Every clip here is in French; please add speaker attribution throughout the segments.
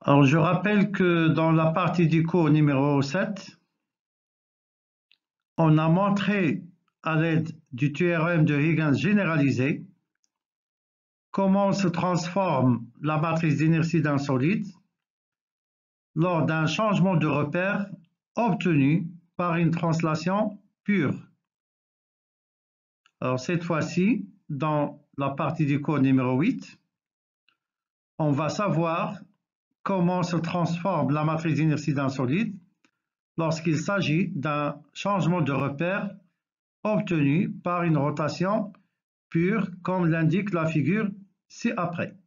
Speaker 1: Alors, je rappelle que dans la partie du cours numéro 7, on a montré à l'aide du théorème de Huygens généralisé comment se transforme la matrice d'inertie d'un solide lors d'un changement de repère obtenu par une translation pure. Alors, cette fois-ci, dans la partie du cours numéro 8, on va savoir comment se transforme la matrice d'inertie d'un solide lorsqu'il s'agit d'un changement de repère obtenu par une rotation pure, comme l'indique la figure ci-après.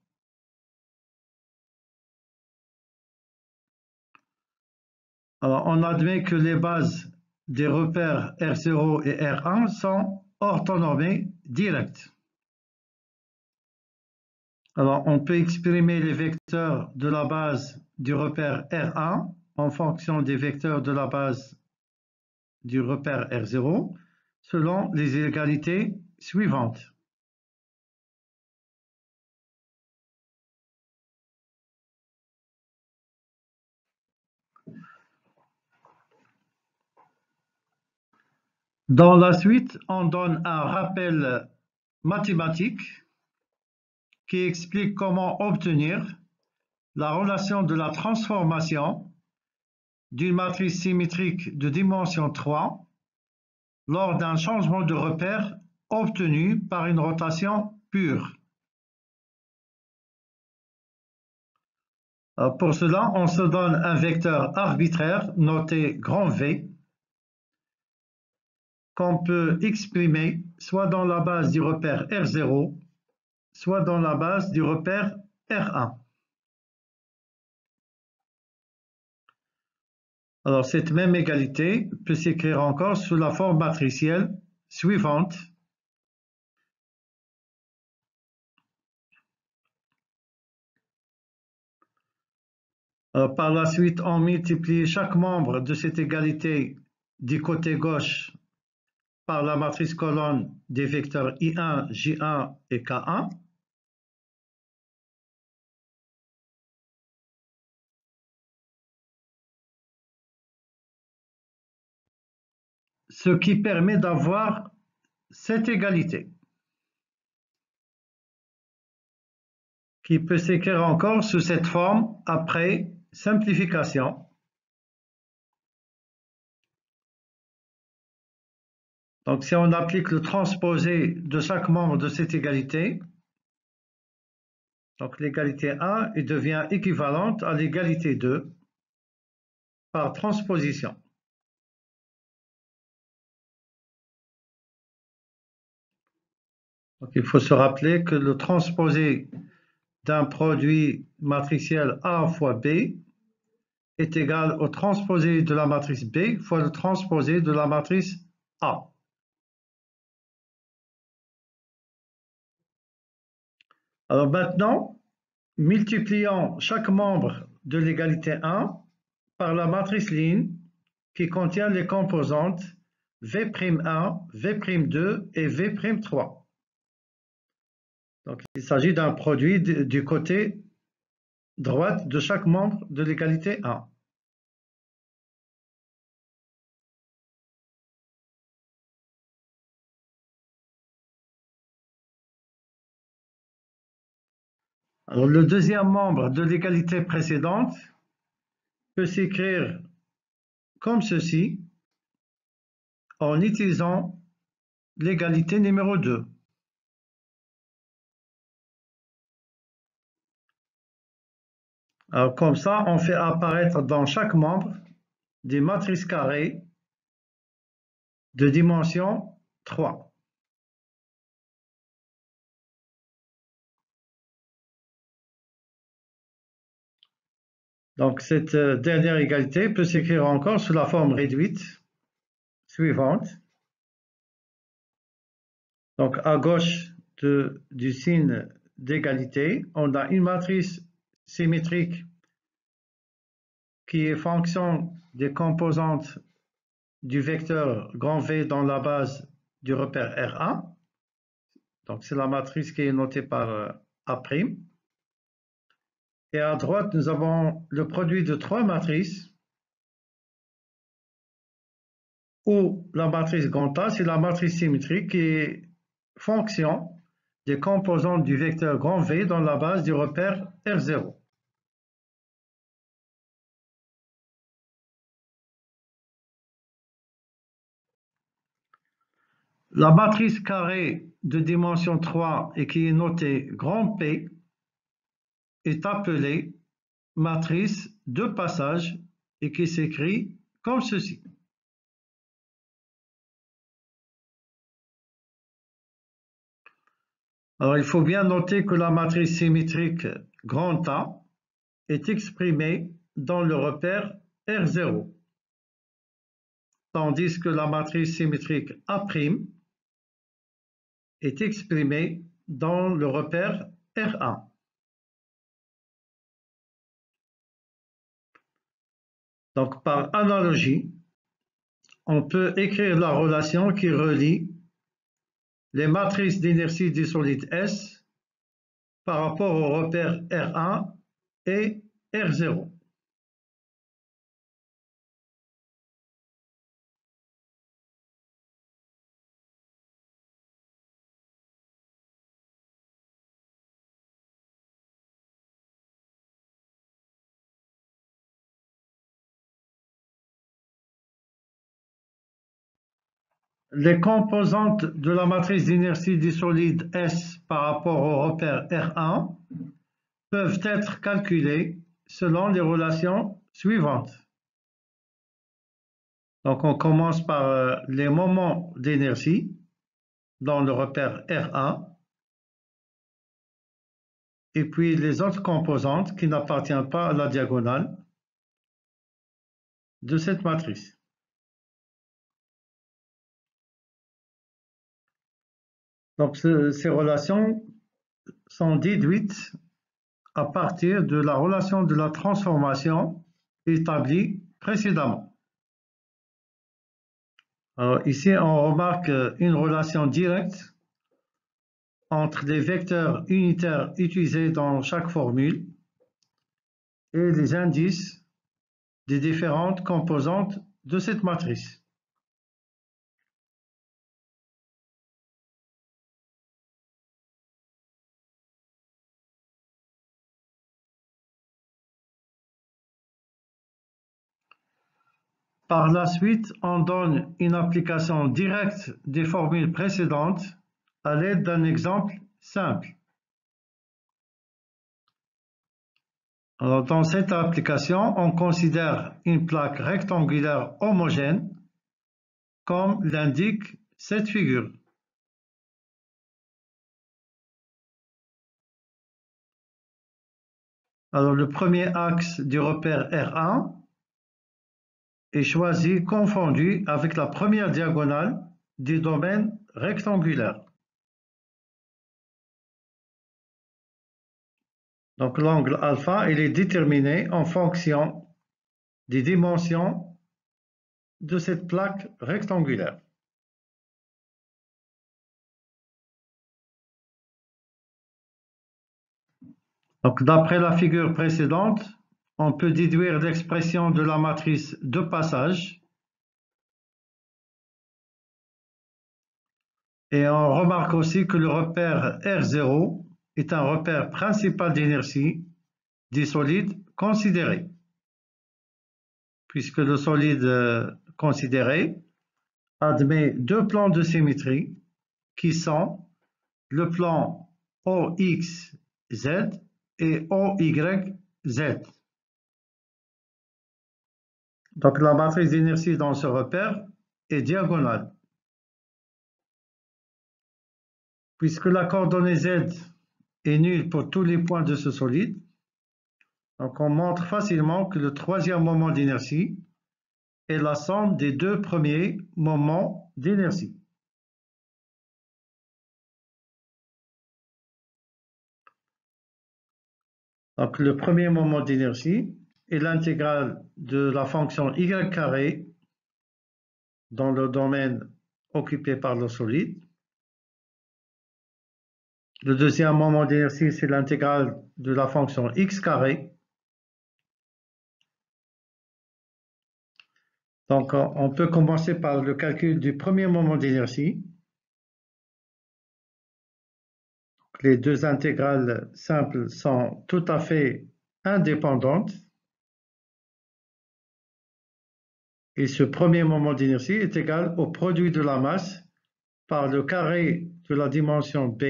Speaker 1: Alors, on admet que les bases des repères R0 et R1 sont orthonormées directes. Alors, on peut exprimer les vecteurs de la base du repère R1 en fonction des vecteurs de la base du repère R0 selon les égalités suivantes. Dans la suite, on donne un rappel mathématique qui explique comment obtenir la relation de la transformation d'une matrice symétrique de dimension 3 lors d'un changement de repère obtenu par une rotation pure. Pour cela, on se donne un vecteur arbitraire noté grand V qu'on peut exprimer soit dans la base du repère R0, soit dans la base du repère R1. Alors, cette même égalité peut s'écrire encore sous la forme matricielle suivante. Par la suite, on multiplie chaque membre de cette égalité du côté gauche par la matrice colonne des vecteurs I1, J1 et K1. Ce qui permet d'avoir cette égalité, qui peut s'écrire encore sous cette forme après simplification. Donc, si on applique le transposé de chaque membre de cette égalité, donc l'égalité 1 elle devient équivalente à l'égalité 2 par transposition. Donc, il faut se rappeler que le transposé d'un produit matriciel A fois B est égal au transposé de la matrice B fois le transposé de la matrice A. Alors maintenant, multiplions chaque membre de l'égalité 1 par la matrice ligne qui contient les composantes V'1, V'2 et V'3. Donc, il s'agit d'un produit du côté droite de chaque membre de l'égalité 1. Alors, le deuxième membre de l'égalité précédente peut s'écrire comme ceci en utilisant l'égalité numéro 2. Alors, comme ça, on fait apparaître dans chaque membre des matrices carrées de dimension 3. Donc, cette dernière égalité peut s'écrire encore sous la forme réduite suivante. Donc, à gauche du signe d'égalité, on a une matrice symétrique qui est fonction des composantes du vecteur grand V dans la base du repère R1. Donc, c'est la matrice qui est notée par A'. Et à droite, nous avons le produit de trois matrices, où la matrice grand A, c'est la matrice symétrique qui est fonction des composantes du vecteur grand V dans la base du repère R0. La matrice carrée de dimension 3 et qui est notée grand P est appelée matrice de passage et qui s'écrit comme ceci. Alors, il faut bien noter que la matrice symétrique grand A est exprimée dans le repère R0, tandis que la matrice symétrique A' est exprimée dans le repère R1. Donc, par analogie, on peut écrire la relation qui relie les matrices d'inertie du solide S par rapport au repère R1 et R0. Les composantes de la matrice d'inertie du solide S par rapport au repère R1 peuvent être calculées selon les relations suivantes. Donc on commence par les moments d'inertie dans le repère R1 et puis les autres composantes qui n'appartiennent pas à la diagonale de cette matrice. Donc ces relations sont déduites à partir de la relation de la transformation établie précédemment. Alors ici, on remarque une relation directe entre les vecteurs unitaires utilisés dans chaque formule et les indices des différentes composantes de cette matrice. Par la suite, on donne une application directe des formules précédentes à l'aide d'un exemple simple. Alors, dans cette application, on considère une plaque rectangulaire homogène, comme l'indique cette figure. Alors, le premier axe du repère R1 est choisi confondu avec la première diagonale du domaine rectangulaire. Donc l'angle alpha, il est déterminé en fonction des dimensions de cette plaque rectangulaire. Donc d'après la figure précédente, on peut déduire l'expression de la matrice de passage. Et on remarque aussi que le repère R0 est un repère principal d'inertie du solide considéré, puisque le solide considéré admet deux plans de symétrie qui sont le plan OXZ et OYZ. Donc la matrice d'inertie dans ce repère est diagonale. Puisque la coordonnée Z est nulle pour tous les points de ce solide, donc on montre facilement que le troisième moment d'inertie est la somme des deux premiers moments d'inertie. Donc le premier moment d'inertie est l'intégrale de la fonction y carré dans le domaine occupé par le solide. Le deuxième moment d'inertie, c'est l'intégrale de la fonction x carré. Donc, on peut commencer par le calcul du premier moment d'inertie. Les deux intégrales simples sont tout à fait indépendantes. Et ce premier moment d'inertie est égal au produit de la masse par le carré de la dimension B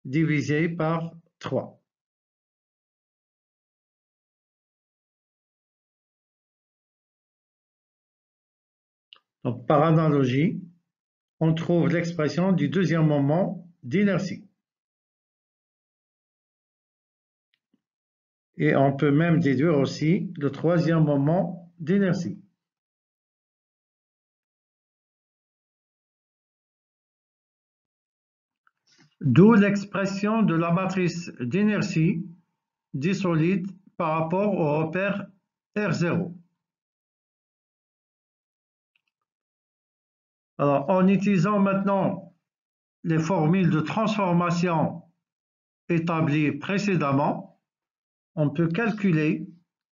Speaker 1: divisé par 3. Donc, par analogie, on trouve l'expression du deuxième moment d'inertie. Et on peut même déduire aussi le troisième moment d'inertie. D'où l'expression de la matrice d'inertie du solide par rapport au repère R0. Alors, en utilisant maintenant les formules de transformation établies précédemment, on peut calculer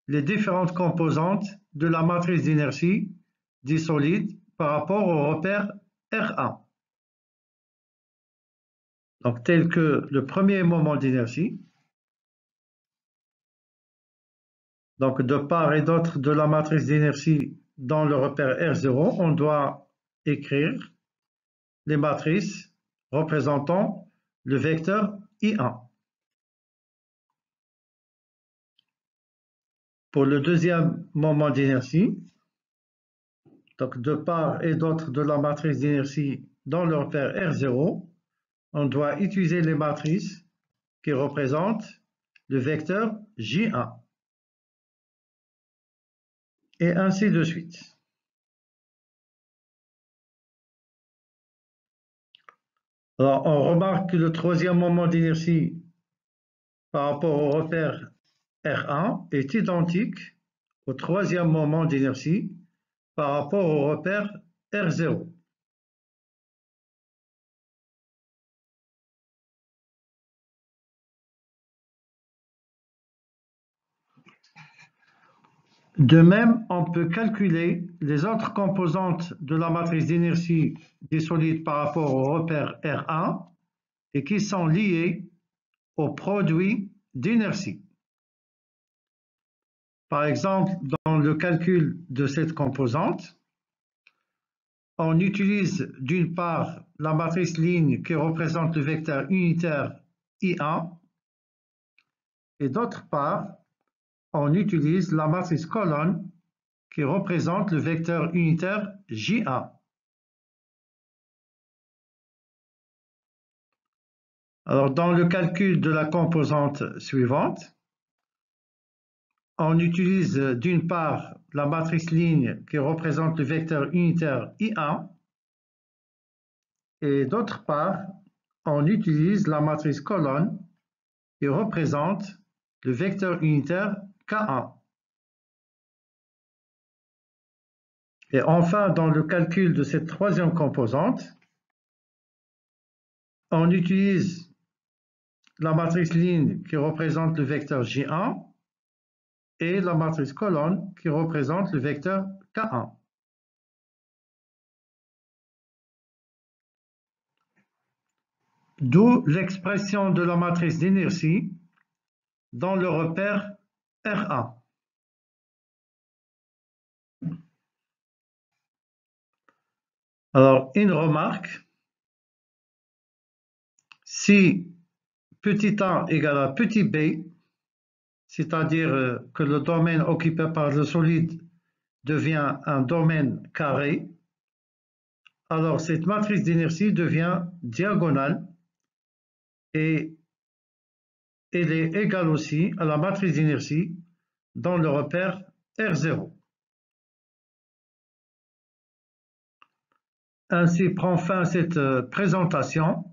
Speaker 1: les différentes composantes de la matrice d'inertie du solide par rapport au repère R1. Donc, tel que le premier moment d'inertie. Donc, de part et d'autre de la matrice d'inertie dans le repère R0, on doit écrire les matrices représentant le vecteur I1. Pour le deuxième moment d'inertie, donc de part et d'autre de la matrice d'inertie dans le repère R0, on doit utiliser les matrices qui représentent le vecteur J1. Et ainsi de suite. Alors, on remarque que le troisième moment d'inertie par rapport au repère R1 est identique au troisième moment d'inertie par rapport au repère R0. De même, on peut calculer les autres composantes de la matrice d'inertie des solides par rapport au repère R1 et qui sont liées au produit d'inertie. Par exemple, dans le calcul de cette composante, on utilise d'une part la matrice ligne qui représente le vecteur unitaire I1 et d'autre part, on utilise la matrice colonne qui représente le vecteur unitaire J1. Alors, dans le calcul de la composante suivante, on utilise d'une part la matrice ligne qui représente le vecteur unitaire I1 et d'autre part, on utilise la matrice colonne qui représente le vecteur unitaire K1. Et enfin, dans le calcul de cette troisième composante, on utilise la matrice ligne qui représente le vecteur J1 et la matrice colonne qui représente le vecteur K1. D'où l'expression de la matrice d'inertie dans le repère R1. Alors, une remarque, si petit a égale à petit b, c'est-à-dire que le domaine occupé par le solide devient un domaine carré, alors cette matrice d'inertie devient diagonale et elle est égale aussi à la matrice d'inertie dans le repère R0. Ainsi prend fin cette présentation.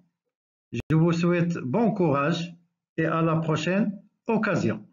Speaker 1: Je vous souhaite bon courage et à la prochaine occasion.